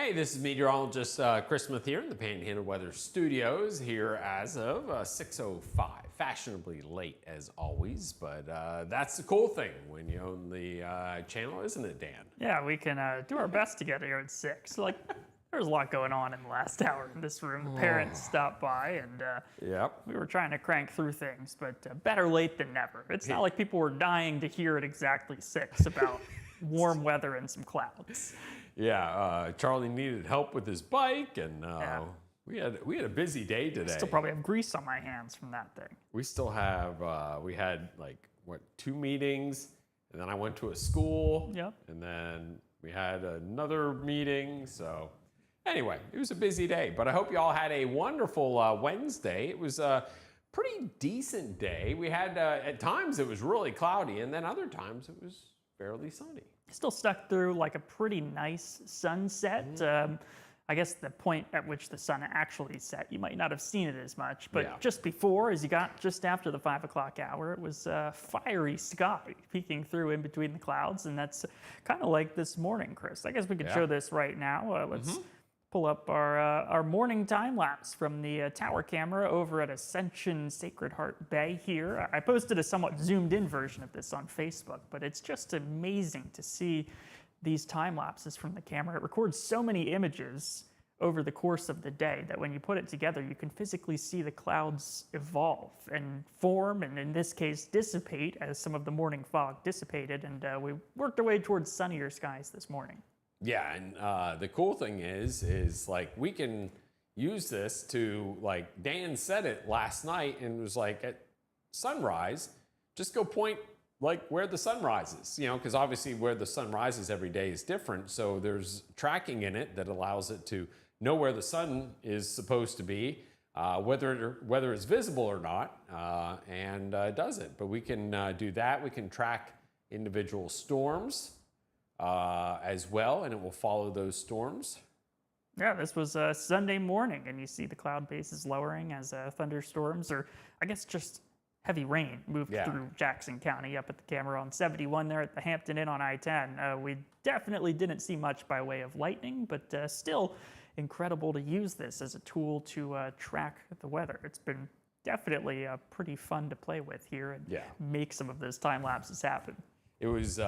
Hey, this is meteorologist Chris Smith here in the Panhandle Weather Studios here as of 6:05. Fashionably late as always, but that's the cool thing when you own the channel, isn't it, Dan? Yeah, we can do our best to get here at 6. Like, there's a lot going on in the last hour in this room. The parents stopped by, and Yep. we were trying to crank through things, but better late than never. It's not like people were dying to hear at exactly 6 about warm weather and some clouds. Yeah, Charlie needed help with his bike, and we had a busy day today. Still probably have grease on my hands from that thing. We still have we had like 2 meetings, and then I went to a school. Yep. And then we had another meeting. So anyway, it was a busy day, but I hope you all had a wonderful Wednesday. It was a pretty decent day. We had at times it was really cloudy, and then other times it was fairly sunny. Still stuck through like a pretty nice sunset. I guess the point at which the sun actually set, you might not have seen it as much, but just before, as you got just after the 5 o'clock hour, it was fiery sky peeking through in between the clouds, and that's kind of like this morning, Chris. I guess we could show this right now. Let's pull up our morning time lapse from the tower camera over at Ascension Sacred Heart Bay here. I posted a somewhat zoomed in version of this on Facebook, but it's just amazing to see these time lapses from the camera. It records so many images over the course of the day that when you put it together, you can physically see the clouds evolve and form, and in this case, dissipate as some of the morning fog dissipated, and we worked our way towards sunnier skies this morning. Yeah, and the cool thing is like we can use this to, like Dan said it last night, and it was like at sunrise, just go point like where the sun rises, you know, because obviously where the sun rises every day is different. So there's tracking in it that allows it to know where the sun is supposed to be, whether it's visible or not, and does it. But we can do that. We can track individual storms as well, and it will follow those storms. Yeah, this was Sunday morning, and you see the cloud bases lowering as thunderstorms, or I guess just heavy rain, moved through Jackson County up at the camera on 71 there at the Hampton Inn on I-10. We definitely didn't see much by way of lightning, but still incredible to use this as a tool to track the weather. It's been definitely pretty fun to play with here and make some of those time lapses happen. It was,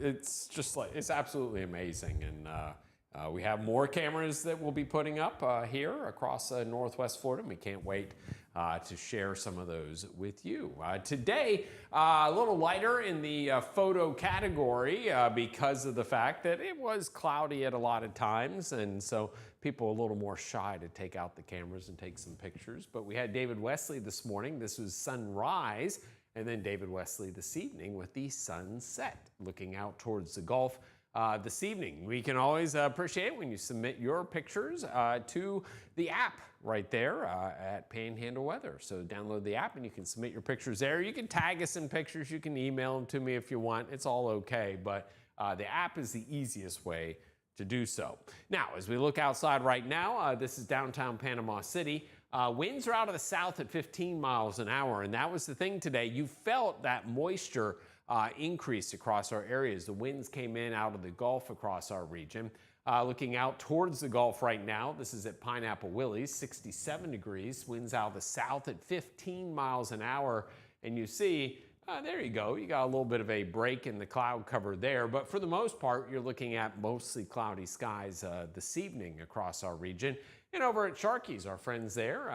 it's just like, it's absolutely amazing. And we have more cameras that we'll be putting up here across Northwest Florida. And we can't wait to share some of those with you. Today, a little lighter in the photo category because of the fact that it was cloudy at a lot of times. And so people are a little more shy to take out the cameras and take some pictures. But we had David Wesley this morning. This was sunrise. And then David Wesley this evening with the sunset, looking out towards the Gulf this evening. We can always appreciate when you submit your pictures to the app right there at Panhandle Weather. So download the app and you can submit your pictures there. You can tag us in pictures. You can email them to me if you want. It's all okay, but the app is the easiest way to do so. Now, as we look outside right now, this is downtown Panama City. Winds are out of the south at 15 miles an hour, and that was the thing today. You felt that moisture increase across our areas. The winds came in out of the Gulf across our region. Looking out towards the Gulf right now, this is at Pineapple Willys, 67 degrees. Winds out of the south at 15 miles an hour, and you see, there you go. You got a little bit of a break in the cloud cover there, but for the most part, you're looking at mostly cloudy skies this evening across our region. And over at Sharkey's, our friends there,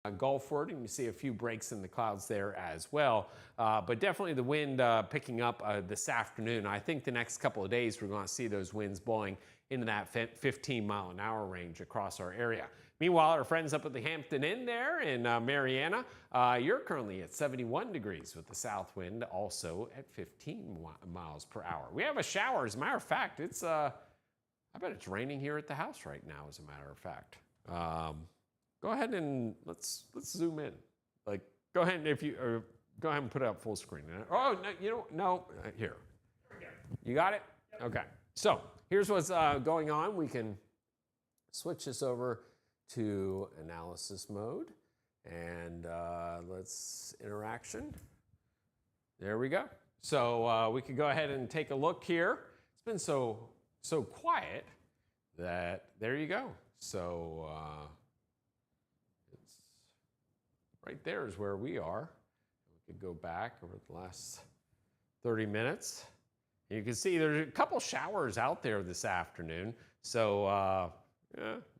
Gulfward, and you see a few breaks in the clouds there as well. But definitely the wind picking up this afternoon. I think the next couple of days we're going to see those winds blowing into that 15-mile-an-hour range across our area. Meanwhile, our friends up at the Hampton Inn there in Mariana, you're currently at 71 degrees with the south wind also at 15 miles per hour. We have a shower. As a matter of fact, it's I bet it's raining here at the house right now, as a matter of fact. Go ahead and let's zoom in. Like, go ahead and go ahead and put it up full screen. Oh, no, you know, no, here. You got it? Yep. Okay. So here's what's going on. We can switch this over to analysis mode, and let's interaction. There we go. So we could go ahead and take a look here. It's been so quiet there you go. So it's right there is where we are. We could go back over the last 30 minutes. You can see there's a couple showers out there this afternoon. So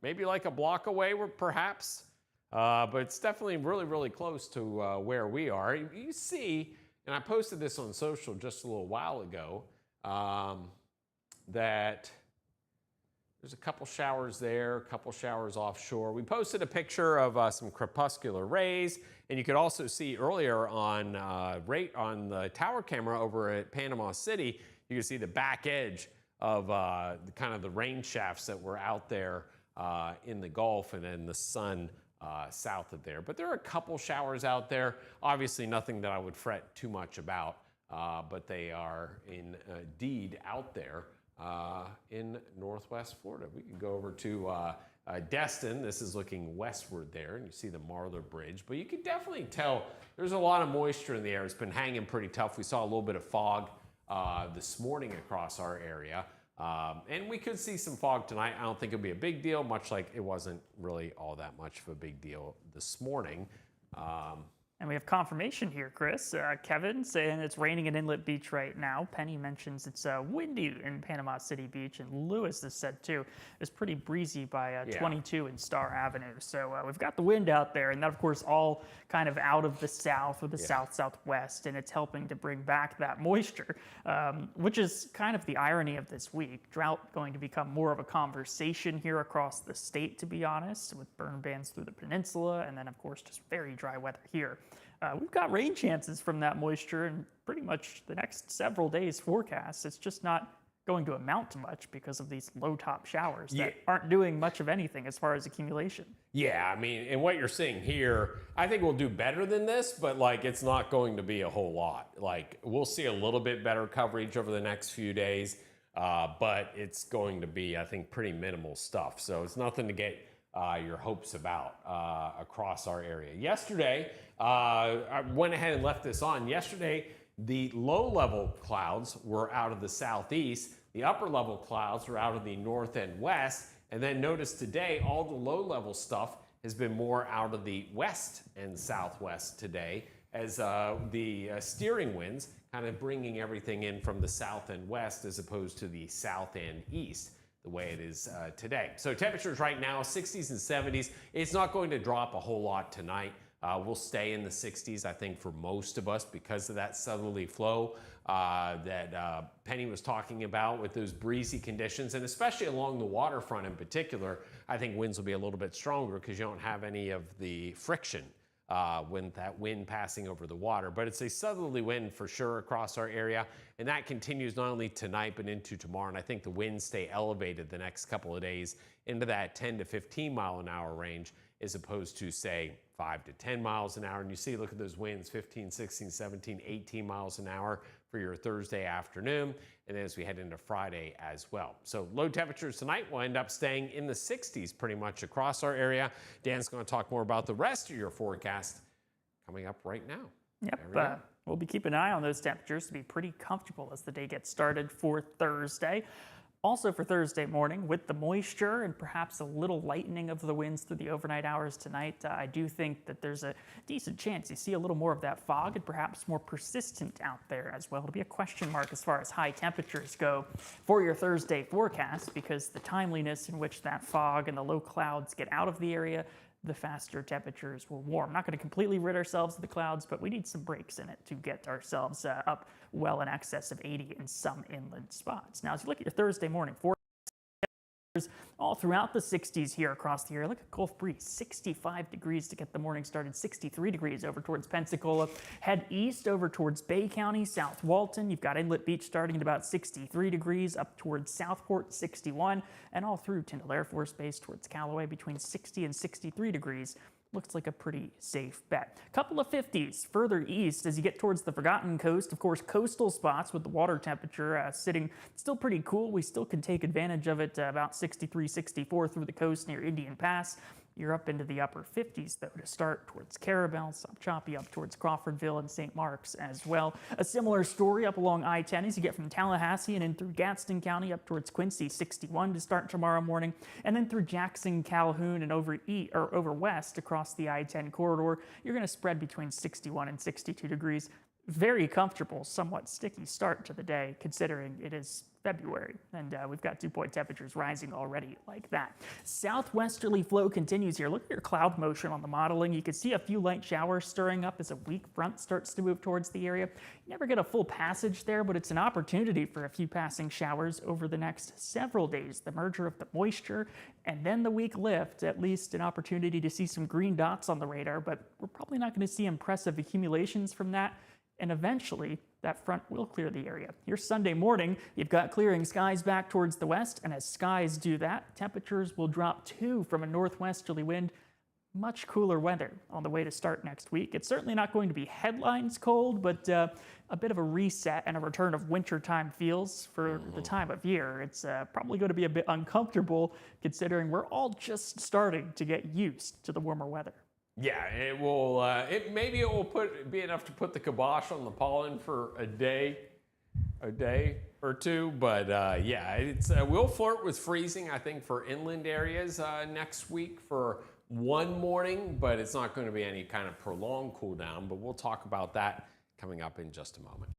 maybe like a block away, perhaps. But it's definitely really, really close to where we are. You see, and I posted this on social just a little while ago, that there's a couple showers there, a couple showers offshore. We posted a picture of some crepuscular rays, and you could also see earlier on the tower camera over at Panama City, you can see the back edge of kind of the rain shafts that were out there in the Gulf, and then the sun south of there. But there are a couple showers out there. Obviously nothing that I would fret too much about, but they are indeed out there in Northwest Florida. We can go over to Destin. This is looking westward there, and you see the Marlar Bridge. But you can definitely tell there's a lot of moisture in the air. It's been hanging pretty tough. We saw a little bit of fog this morning across our area. And we could see some fog tonight. I don't think it'll be a big deal, much like it wasn't really all that much of a big deal this morning. And we have confirmation here, Chris. Kevin saying it's raining at Inlet Beach right now. Penny mentions it's windy in Panama City Beach. And Lewis has said, too, it's pretty breezy by 22 and Star Avenue. So we've got the wind out there. And that, of course, all kind of out of the south or the south-southwest. And it's helping to bring back that moisture, which is kind of the irony of this week. Drought going to become more of a conversation here across the state, to be honest, with burn bans through the peninsula. And then, of course, just very dry weather here. We've got rain chances from that moisture in pretty much the next several days forecast. It's just not going to amount to much because of these low top showers that aren't doing much of anything as far as accumulation. Yeah, I mean, and what you're seeing here, I think we'll do better than this, but like it's not going to be a whole lot. Like we'll see a little bit better coverage over the next few days, but it's going to be, I think, pretty minimal stuff. So it's nothing to get your hopes about across our area. Yesterday, I went ahead and left this on. Yesterday, the low-level clouds were out of the southeast. The upper-level clouds were out of the north and west. And then notice today, all the low-level stuff has been more out of the west and southwest today, as the steering winds kind of bringing everything in from the south and west as opposed to the south and east, the way it is today. So temperatures right now, 60s and 70s. It's not going to drop a whole lot tonight. We'll stay in the 60s, I think, for most of us because of that southerly flow that Penny was talking about with those breezy conditions, and especially along the waterfront in particular, I think winds will be a little bit stronger because you don't have any of the friction when that wind passing over the water. But it's a southerly wind for sure across our area, and that continues not only tonight but into tomorrow. And I think the winds stay elevated the next couple of days into that 10 to 15 mile an hour range as opposed to, say, 5 to 10 miles an hour. And you see, look at those winds, 15, 16, 17, 18 miles an hour for your Thursday afternoon, and then as we head into Friday as well. So low temperatures tonight will end up staying in the 60s pretty much across our area. Dan's going to talk more about the rest of your forecast coming up right now. Yep, we'll be keeping an eye on those temperatures to be pretty comfortable as the day gets started for Thursday. Also for Thursday morning, with the moisture and perhaps a little lightening of the winds through the overnight hours tonight, I do think that there's a decent chance you see a little more of that fog and perhaps more persistent out there as well. It'll be a question mark as far as high temperatures go for your Thursday forecast because the timeliness in which that fog and the low clouds get out of the area, the faster temperatures will warm. Not going to completely rid ourselves of the clouds, but we need some breaks in it to get ourselves up well in excess of 80 in some inland spots. Now, as you look at your Thursday morning forecast, all throughout the 60s here across the area. Look at Gulf breeze, 65 degrees to get the morning started, 63 degrees over towards Pensacola. Head east over towards Bay County, South Walton. You've got Inlet Beach starting at about 63 degrees, up towards Southport, 61, and all through Tyndall Air Force Base towards Callaway between 60 and 63 degrees. Looks like a pretty safe bet. Couple of 50s further east as you get towards the Forgotten Coast. Of course, coastal spots with the water temperature sitting still pretty cool. We still can take advantage of it about 63, 64 through the coast near Indian Pass. You're up into the upper 50s, though, to start towards Carabel, some choppy up towards Crawfordville and St. Marks as well. A similar story up along I-10 as you get from Tallahassee and in through Gadsden County up towards Quincy, 61 to start tomorrow morning, and then through Jackson, Calhoun, and over west across the I-10 corridor. You're going to spread between 61 and 62 degrees. Very comfortable, somewhat sticky start to the day, considering it is February, and we've got dew-point temperatures rising already like that. Southwesterly flow continues here. Look at your cloud motion on the modeling. You can see a few light showers stirring up as a weak front starts to move towards the area. You never get a full passage there, but it's an opportunity for a few passing showers over the next several days. The merger of the moisture and then the weak lift, at least an opportunity to see some green dots on the radar, but we're probably not going to see impressive accumulations from that. And eventually, that front will clear the area. Here Sunday morning, you've got clearing skies back towards the west, and as skies do that, temperatures will drop 2 from a northwesterly wind. Much cooler weather on the way to start next week. It's certainly not going to be headlines cold, but a bit of a reset and a return of wintertime feels for the time of year. It's probably going to be a bit uncomfortable considering we're all just starting to get used to the warmer weather. Yeah, it will. Maybe it will be enough to put the kibosh on the pollen for a day or two. But yeah, we'll flirt with freezing. I think for inland areas next week for one morning, but it's not going to be any kind of prolonged cool down. But we'll talk about that coming up in just a moment.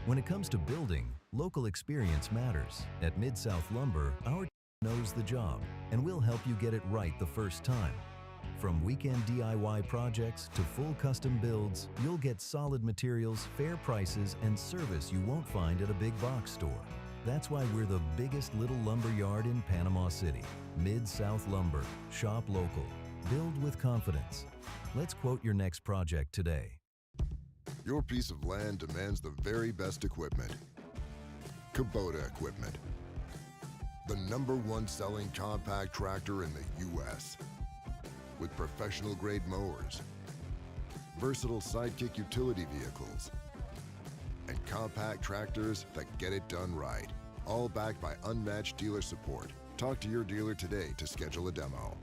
When it comes to building, local experience matters. At Mid-South Lumber, our knows the job, and we'll help you get it right the first time. From weekend DIY projects to full custom builds, you'll get solid materials, fair prices, and service you won't find at a big box store. That's why we're the biggest little lumber yard in Panama City. Mid-South Lumber. Shop local. Build with confidence. Let's quote your next project today. Your piece of land demands the very best equipment. Kubota equipment. The #1 selling compact tractor in the U.S. with professional grade mowers, versatile sidekick utility vehicles, and compact tractors that get it done right. All backed by unmatched dealer support. Talk to your dealer today to schedule a demo.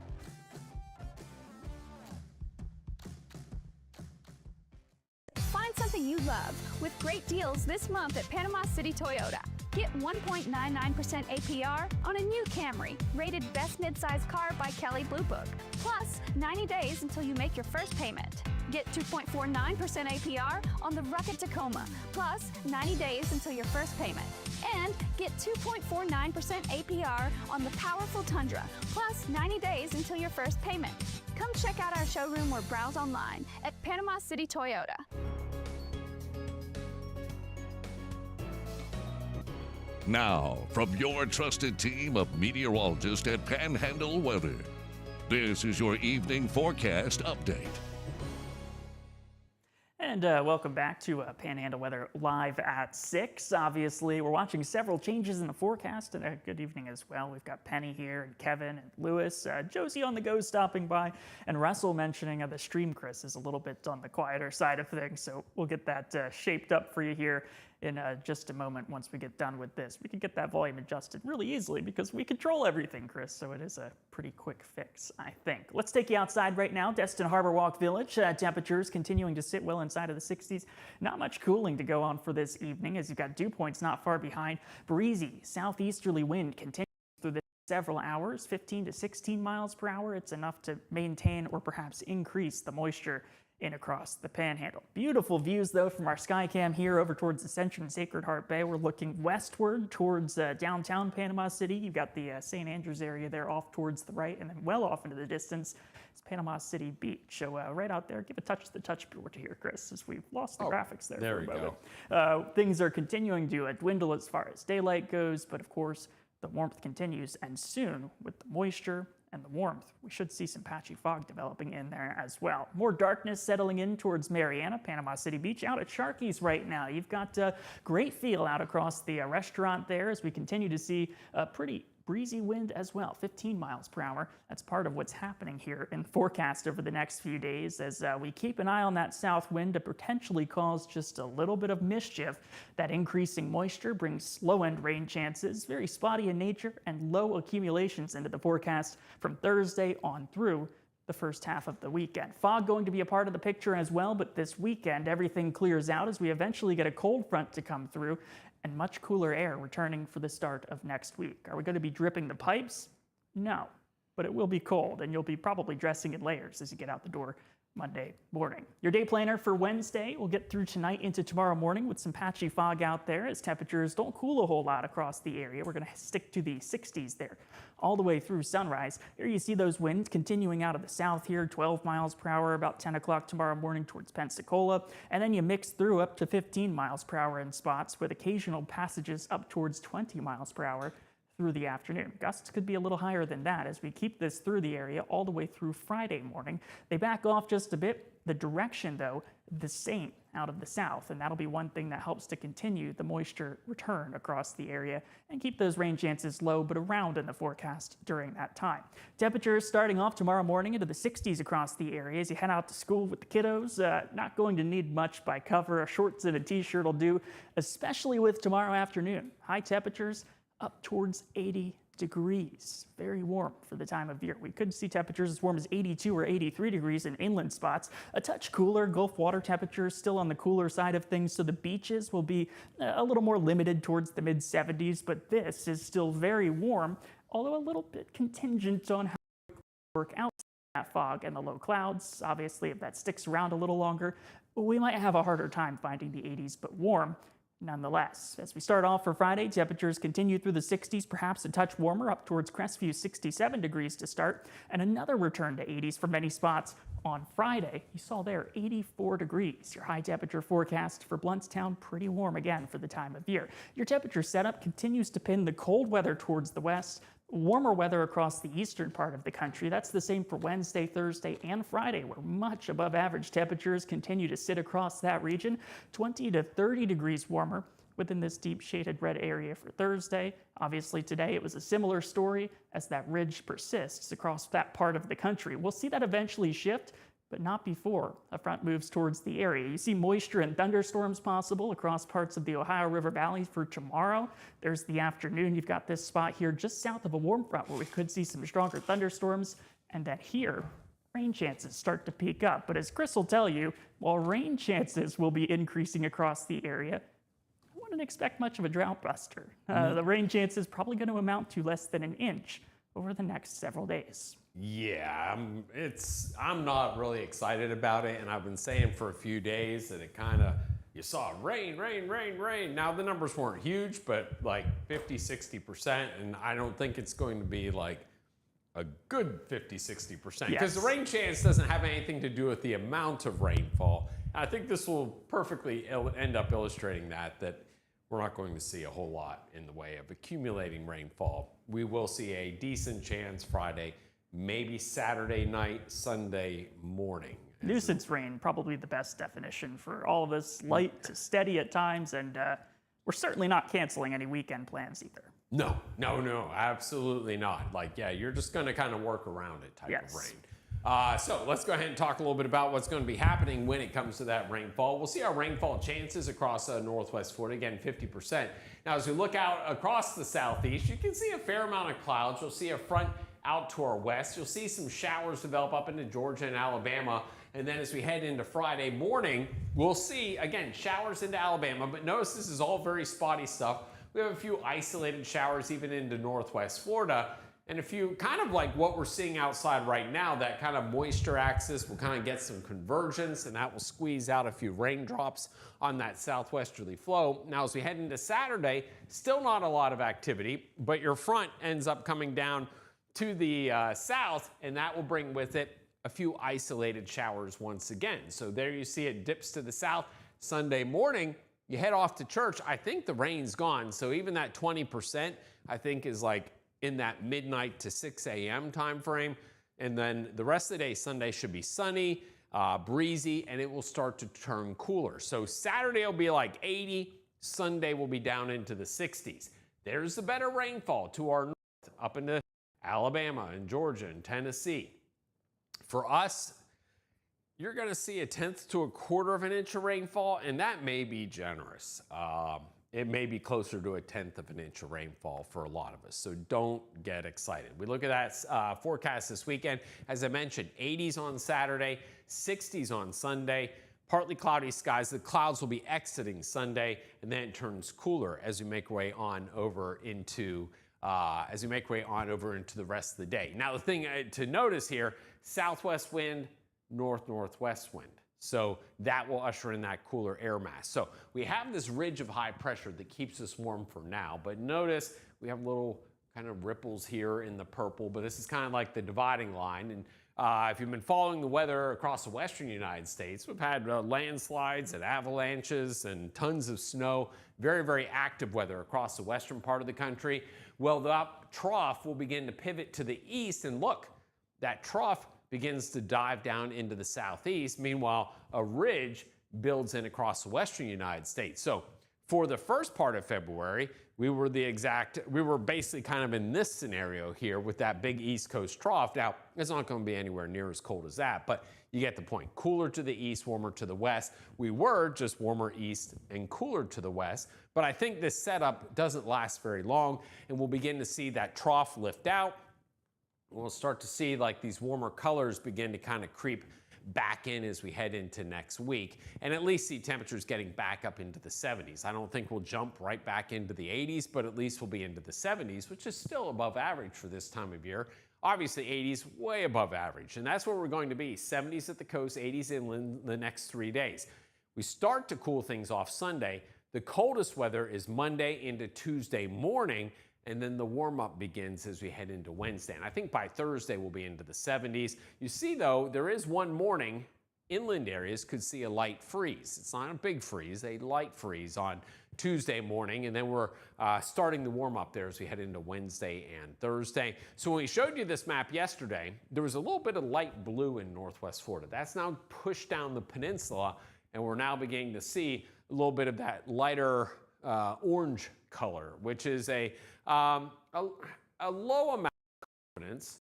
Find something you love with great deals this month at Panama City Toyota. Get 1.99% APR on a new Camry, rated Best Midsize Car by Kelley Blue Book, plus 90 days until you make your first payment. Get 2.49% APR on the Rocket Tacoma, plus 90 days until your first payment. And get 2.49% APR on the powerful Tundra, plus 90 days until your first payment. Come check out our showroom or browse online at Panama City Toyota. Now, from your trusted team of meteorologists at Panhandle Weather, this is your evening forecast update. And welcome back to Panhandle Weather live at 6. Obviously, we're watching several changes in the forecast, and a good evening as well. We've got Penny here, and Kevin, and Lewis, Josie on the go stopping by, and Russell mentioning the stream, Chris, is a little bit on the quieter side of things, so we'll get that shaped up for you here in just a moment. Once we get done with this, we can get that volume adjusted really easily because we control everything, Chris, so it is a pretty quick fix, I think. Let's take you outside right now. Destin Harbor Walk Village, temperatures continuing to sit well inside of the 60s. Not much cooling to go on for this evening as you've got dew points not far behind. Breezy southeasterly wind continues through the several hours, 15 to 16 miles per hour. It's enough to maintain or perhaps increase the moisture in across the Panhandle. Beautiful views though from our Skycam here over towards Ascension and Sacred Heart Bay. We're looking westward towards downtown Panama City. You've got the St. Andrews area there off towards the right, and then well off into the distance is Panama City Beach. So right out there, give a touch to the touchboard here, Chris, since we've lost the graphics there for a moment. Things are continuing to dwindle as far as daylight goes, but of course the warmth continues, and soon with the moisture and the warmth, we should see some patchy fog developing in there as well. More darkness settling in towards Mariana, Panama City Beach. Out at Sharky's right now, you've got a great feel out across the restaurant there as we continue to see a pretty breezy wind as well, 15 miles per hour. That's part of what's happening here in the forecast over the next few days as we keep an eye on that south wind to potentially cause just a little bit of mischief. That increasing moisture brings low-end rain chances, very spotty in nature, and low accumulations into the forecast from Thursday on through the first half of the weekend. Fog going to be a part of the picture as well, but this weekend everything clears out as we eventually get a cold front to come through and much cooler air returning for the start of next week. Are we going to be dripping the pipes? No, but it will be cold and you'll be probably dressing in layers as you get out the door Monday morning. Your day planner for Wednesday will get through tonight into tomorrow morning with some patchy fog out there as temperatures don't cool a whole lot across the area. We're going to stick to the 60s there all the way through sunrise. Here you see those winds continuing out of the south here, 12 miles per hour about 10 o'clock tomorrow morning towards Pensacola. And then you mix through up to 15 miles per hour in spots with occasional passages up towards 20 miles per hour through the afternoon. Gusts could be a little higher than that as we keep this through the area all the way through Friday morning. They back off just a bit. The direction, though, the same out of the south, and that'll be one thing that helps to continue the moisture return across the area and keep those rain chances low but around in the forecast during that time. Temperatures starting off tomorrow morning into the 60s across the area as you head out to school with the kiddos. Not going to need much by cover. Shorts and a t-shirt will do, especially with tomorrow afternoon. High temperatures up towards 80 degrees. Very warm for the time of year. We could see temperatures as warm as 82 or 83 degrees in inland spots. A touch cooler. Gulf water temperatures still on the cooler side of things, so the beaches will be a little more limited towards the mid-70s, but this is still very warm, although a little bit contingent on how we work out that fog and the low clouds. Obviously, if that sticks around a little longer, we might have a harder time finding the 80s, but warm nonetheless. As we start off for Friday, temperatures continue through the 60s, perhaps a touch warmer up towards Crestview, 67 degrees to start, and another return to 80s for many spots on Friday. You saw there 84 degrees. Your high temperature forecast for Blountstown, pretty warm again for the time of year. Your temperature setup continues to pin the cold weather towards the west. Warmer weather across the eastern part of the country. That's the same for Wednesday, Thursday, and Friday, where much above average temperatures continue to sit across that region. 20 to 30 degrees warmer within this deep shaded red area for Thursday. Obviously today it was a similar story as that ridge persists across that part of the country. We'll see that eventually shift, but not before a front moves towards the area. You see moisture and thunderstorms possible across parts of the Ohio River Valley for tomorrow. There's the afternoon. You've got this spot here just south of a warm front where we could see some stronger thunderstorms, and that here, rain chances start to peak up. But as Chris will tell you, while rain chances will be increasing across the area, I wouldn't expect much of a drought buster. The rain chances probably going to amount to less than an inch over the next several days. Yeah, I'm not really excited about it, and I've been saying for a few days that it kind of, you saw rain, rain, rain, rain. Now the numbers weren't huge, but like 50, 60%, and I don't think it's going to be like a good 50, 60%, because the rain chance doesn't have anything to do with the amount of rainfall. I think this will perfectly end up illustrating that we're not going to see a whole lot in the way of accumulating rainfall. We will see a decent chance Friday, maybe Saturday night, Sunday morning. Nuisance rain, probably the best definition for all of us. Light to steady at times, and we're certainly not canceling any weekend plans either. No, absolutely not. Like, yeah, you're just going to kind of work around it type of rain. So let's go ahead and talk a little bit about what's going to be happening when it comes to that rainfall. We'll see our rainfall chances across northwest Florida, again, 50%. Now, as we look out across the southeast, you can see a fair amount of clouds. You'll see a front out to our west. You'll see some showers develop up into Georgia and Alabama. And then as we head into Friday morning, we'll see, again, showers into Alabama. But notice this is all very spotty stuff. We have a few isolated showers even into northwest Florida. And a few, kind of like what we're seeing outside right now, that kind of moisture axis will kind of get some convergence, and that will squeeze out a few raindrops on that southwesterly flow. Now, as we head into Saturday, still not a lot of activity, but your front ends up coming down to the south, and that will bring with it a few isolated showers once again. So there you see it dips to the south. Sunday morning, you head off to church. I think the rain's gone, so even that 20% I think is like in that midnight to 6 a.m. time frame. And then the rest of the day, Sunday should be sunny, breezy, and it will start to turn cooler. So Saturday will be like 80, Sunday will be down into the 60s. There's the better rainfall to our north. up into Alabama and Georgia and Tennessee. For us, you're going to see 1/10 to 1/4 of an inch of rainfall, and that may be generous. It may be closer to 1/10 of an inch of rainfall for a lot of us, so don't get excited. We look at that forecast this weekend. As I mentioned, 80s on Saturday, 60s on Sunday, partly cloudy skies. The clouds will be exiting Sunday, and then it turns cooler as we make our way on over into the rest of the day. Now, the thing to notice here: southwest wind, northwest wind. So that will usher in that cooler air mass. So we have this ridge of high pressure that keeps us warm for now, but notice we have little kind of ripples here in the purple, but this is kind of like the dividing line. And if you've been following the weather across the western United States, we've had landslides and avalanches and tons of snow, very, very active weather across the western part of the country. Well, the trough will begin to pivot to the east, and look, that trough begins to dive down into the southeast. Meanwhile, a ridge builds in across the western United States. So for the first part of February, we were basically kind of in this scenario here with that big East Coast trough. Now, it's not going to be anywhere near as cold as that, but you get the point. Cooler to the east, warmer to the west. We were just warmer east and cooler to the west, but I think this setup doesn't last very long, and we'll begin to see that trough lift out. We'll start to see like these warmer colors begin to kind of creep back in as we head into next week, and at least see temperatures getting back up into the 70s. I don't think we'll jump right back into the 80s, but at least we'll be into the 70s, which is still above average for this time of year. Obviously 80s way above average, and that's where we're going to be. 70s at the coast, 80s inland the next 3 days. We start to cool things off Sunday. The coldest weather is Monday into Tuesday morning, and then the warm-up begins as we head into Wednesday. And I think by Thursday we'll be into the 70s. You see, though, there is one morning inland areas could see a light freeze. It's not a big freeze, a light freeze on Tuesday morning, and then we're starting the warm-up there as we head into Wednesday and Thursday. So when we showed you this map yesterday, there was a little bit of light blue in northwest Florida. That's now pushed down the peninsula, and we're now beginning to see a little bit of that lighter orange color, which is a low amount of confidence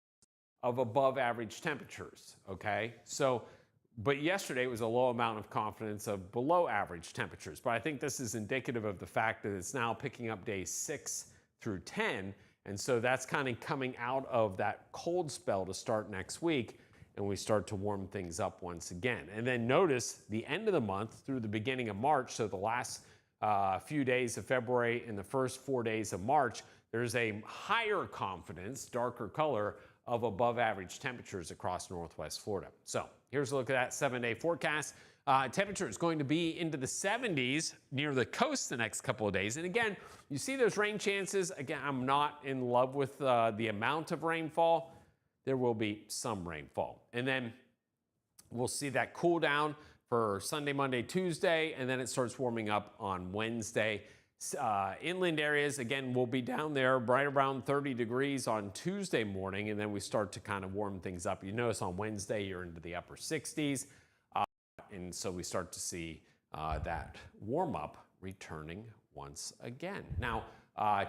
of above average temperatures, okay? So, but yesterday was a low amount of confidence of below average temperatures. But I think this is indicative of the fact that it's now picking up days 6 through 10. And so that's kind of coming out of that cold spell to start next week, and we start to warm things up once again. And then notice the end of the month through the beginning of March, so the last few days of February and the first 4 days of March, there's a higher confidence, darker color, of above average temperatures across northwest Florida. So here's a look at that 7-day forecast. Temperature is going to be into the 70s near the coast the next couple of days. And again, you see those rain chances. Again, I'm not in love with the amount of rainfall. There will be some rainfall. And then we'll see that cool down for Sunday, Monday, Tuesday, and then it starts warming up on Wednesday. Inland areas, again, will be down there right around 30 degrees on Tuesday morning, and then we start to kind of warm things up. You notice on Wednesday, you're into the upper 60s, and so we start to see that warm up returning once again. Now,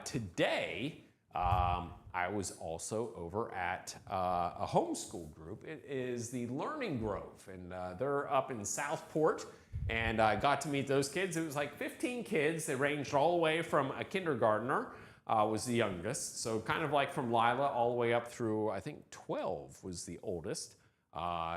today, I was also over at a homeschool group. It is the Learning Grove, and they're up in Southport, and I got to meet those kids. It was like 15 kids. They ranged all the way from a kindergartner, was the youngest, so kind of like from Lila all the way up through, I think 12 was the oldest.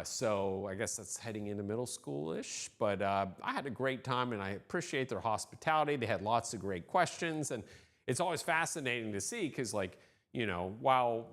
So I guess that's heading into middle school-ish, but I had a great time, and I appreciate their hospitality. They had lots of great questions, and it's always fascinating to see because, like, you know, while,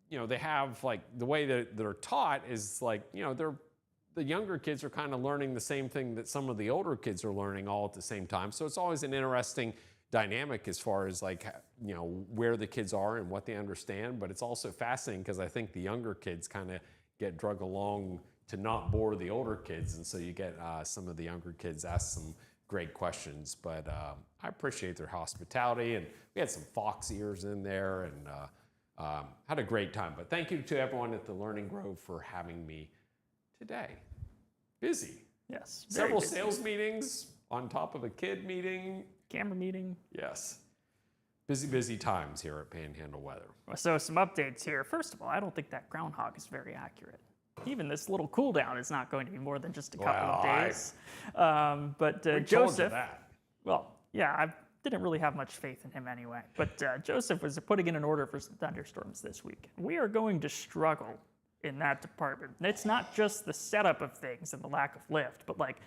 you know, they have, like, the way that they're taught is, like, you know, the younger kids are kind of learning the same thing that some of the older kids are learning all at the same time. So it's always an interesting dynamic as far as, like, you know, where the kids are and what they understand. But it's also fascinating because I think the younger kids kind of get drug along to not bore the older kids. And so you get some of the younger kids ask some great questions, but I appreciate their hospitality, and we had some fox ears in there, and had a great time. But thank you to everyone at the Learning Grove for having me today. Busy. Yes. Several busy. sales meetings on top of a kid meeting. Camera meeting. Yes. busy times here at Panhandle Weather. So some updates here. First of all, I don't think that groundhog is very accurate. Even this little cool down is not going to be more than just a couple of days. But Joseph, told you that. Well, yeah, I didn't really have much faith in him anyway. But Joseph was putting in an order for some thunderstorms this week. We are going to struggle in that department. It's not just the setup of things and the lack of lift, but like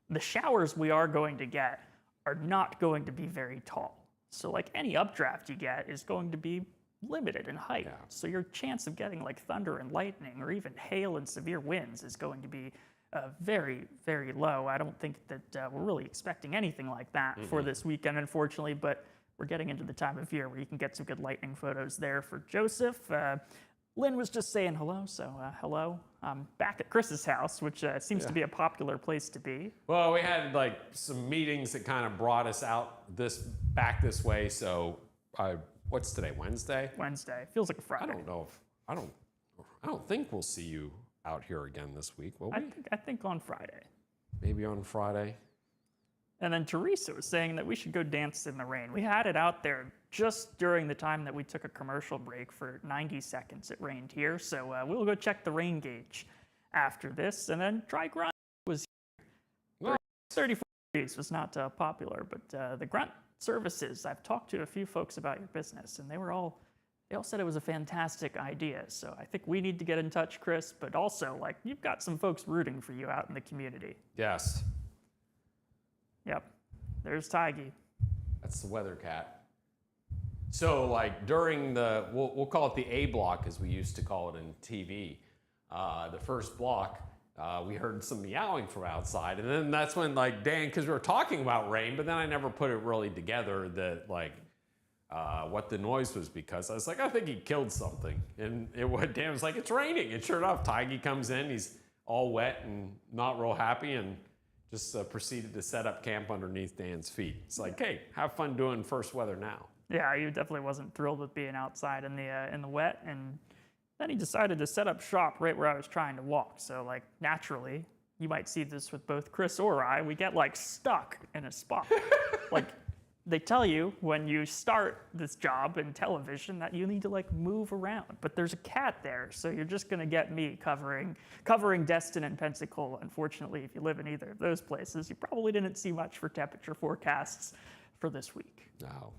the showers we are going to get are not going to be very tall. So like any updraft you get is going to be limited in height. Yeah. So your chance of getting like thunder and lightning or even hail and severe winds is going to be very, very low. I don't think that we're really expecting anything like that for this weekend, unfortunately, but we're getting into the time of year where you can get some good lightning photos there for Joseph. Lynn was just saying hello, so hello. I'm back at Chris's house, which seems to be a popular place to be. Well, we had like some meetings that kind of brought us out back this way. So, what's today? Wednesday. Wednesday feels like a Friday. I don't know if I don't think we'll see you out here again this week, will we? I think on Friday. Maybe on Friday. And then Teresa was saying that we should go dance in the rain. We had it out there just during the time that we took a commercial break for 90 seconds. It rained here, so we'll go check the rain gauge after this, and then try grunt. Was 34 degrees was not popular, but the grunt services. I've talked to a few folks about your business, and they all said it was a fantastic idea. So I think we need to get in touch, Chris. But also, like, you've got some folks rooting for you out in the community. Yes. Yep. There's Tiggy. That's the weather cat. So like during we'll call it the A block as we used to call it in TV. The first block, we heard some meowing from outside, and then that's when like Dan, because we were talking about rain, but then I never put it really together that like what the noise was, because I was like, I think he killed something, and Dan was like, it's raining, and sure enough, Tiggy comes in, he's all wet and not real happy, and just proceeded to set up camp underneath Dan's feet. It's like, hey, have fun doing first weather now. Yeah, he definitely wasn't thrilled with being outside in the wet, and then he decided to set up shop right where I was trying to walk. So like naturally, you might see this with both Chris or I, we get like stuck in a spot. Like they tell you when you start this job in television that you need to like move around, but there's a cat there, so you're just gonna get me covering Destin and Pensacola. Unfortunately, if you live in either of those places, you probably didn't see much for temperature forecasts for this week. No,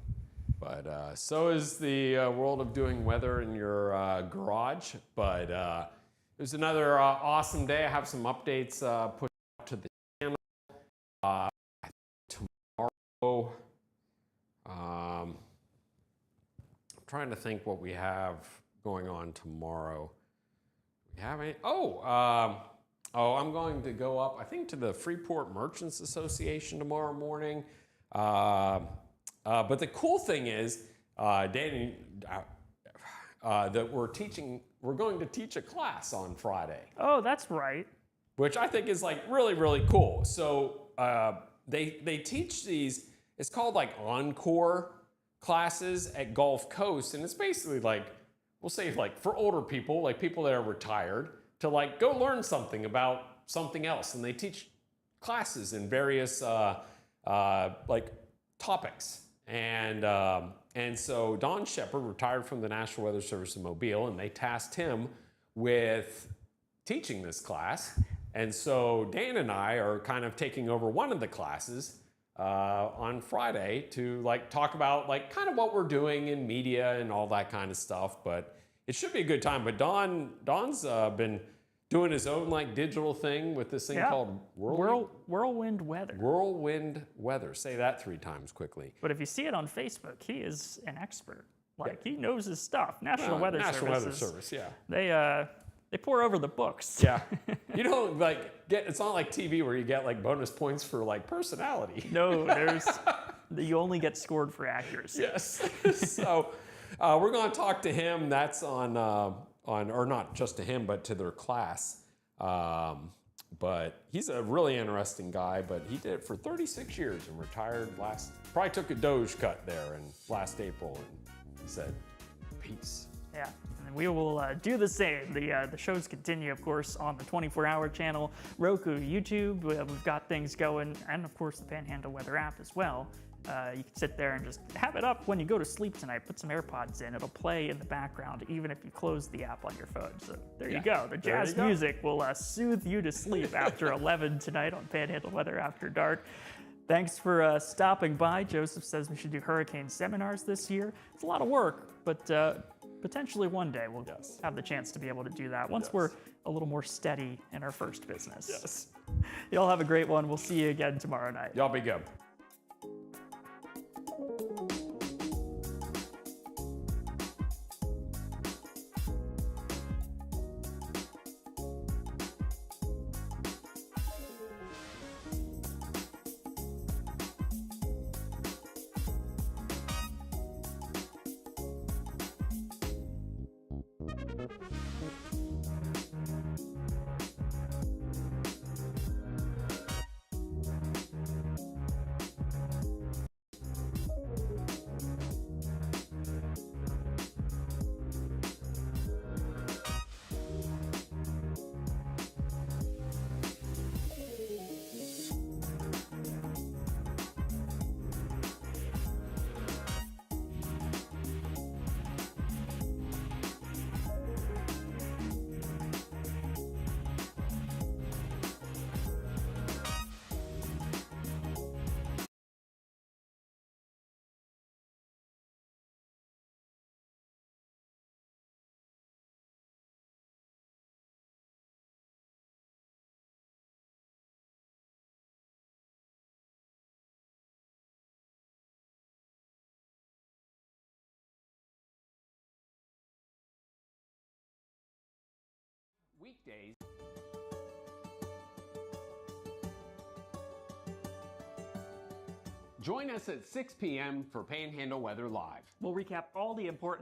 but so is the world of doing weather in your garage. But it was another awesome day. I have some updates put out to the channel tomorrow. I'm trying to think what we have going on tomorrow. We have any? I'm going to go up, I think, to the Freeport Merchants Association tomorrow morning. But the cool thing is, Danny, that we're going to teach a class on Friday. Oh, that's right. Which I think is like really, really cool. So they teach these. It's called like encore classes at Gulf Coast, and it's basically like, we'll say like for older people, like people that are retired, to like go learn something about something else, and they teach classes in various like topics. And so Don Shepard retired from the National Weather Service in Mobile, and they tasked him with teaching this class. And so Dan and I are kind of taking over one of the classes on Friday to like talk about like kind of what we're doing in media and all that kind of stuff. But it should be a good time. But Don's been doing his own like digital thing with this thing called Whirlwind Weather. Whirlwind Weather. Say that 3 times quickly. But if you see it on Facebook, he is an expert. Like he knows his stuff. National Weather Service, yeah. They pour over the books. Yeah. You don't like it's not like TV where you get like bonus points for like personality. No, you only get scored for accuracy. Yes. So we're going to talk to him. That's on or not just to him, but to their class. But he's a really interesting guy, but he did it for 36 years and retired probably took a Doge cut there in last April, and he said, peace. Yeah, and we will do the same. The shows continue, of course, on the 24-hour channel, Roku, YouTube. We've got things going, and of course the Panhandle Weather app as well. You can sit there and just have it up when you go to sleep tonight. Put some AirPods in. It'll play in the background even if you close the app on your phone. So there you go. The jazz music will soothe you to sleep after 11 tonight on Panhandle Weather After Dark. Thanks for stopping by. Joseph says we should do hurricane seminars this year. It's a lot of work, but potentially one day we'll have the chance to be able to do that once we're a little more steady in our first business. Yes. Y'all have a great one. We'll see you again tomorrow night. Y'all be good. Weekdays. Join us at 6 p.m. for Panhandle Weather Live. We'll recap all the important